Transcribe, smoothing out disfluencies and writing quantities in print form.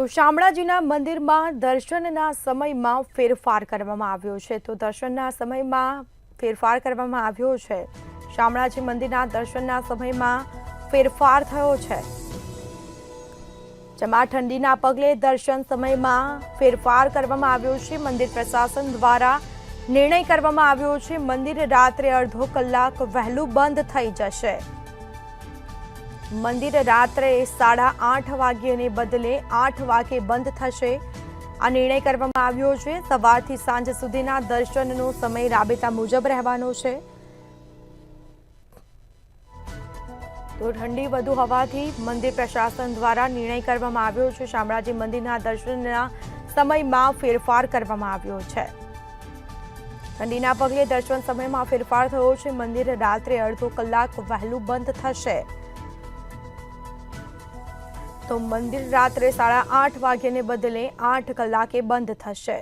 તો શામળાજીના મંદિરમાં દર્શનના સમયમાં ફેરફાર કરવામાં આવ્યો છે। તો દર્શનના સમયમાં ફેરફાર કરવામાં આવ્યો છે। શામળાજી મંદિરના દર્શનના સમયમાં ફેરફાર થયો છે, જેમાં ઠંડીના પગલે દર્શન સમયમાં ફેરફાર કરવામાં આવ્યો છે। મંદિર પ્રશાસન દ્વારા નિર્ણય કરવામાં આવ્યો છે, મંદિર રાત્રે અડધો કલાક વહેલું બંધ થઈ જશે। મંદિર રાત્રે 8:30 વાગ્યાને બદલે 8 વાગે બંધ થશે। આ નિર્ણય કરવામાં આવ્યો છે। સવારથી સાંજ સુધીના દર્શનનો સમય રાબેતા મુજબ રહેવાનો છે। તો ઠંડી વધુ હોવાથી મંદિર પ્રશાસન દ્વારા નિર્ણય કરવામાં આવ્યો છે। શામળાજી મંદિરના દર્શનના સમયમાં ફેરફાર કરવામાં આવ્યો છે। ઠંડીના પગલે દર્શન સમયમાં ફેરફાર થયો છે। મંદિર રાત્રે અડધો કલાક વહેલું બંધ થશે। તો મંદિર રાત્રે 8:30 વાગ્યાને બદલે 8 કલાકે બંધ થશે।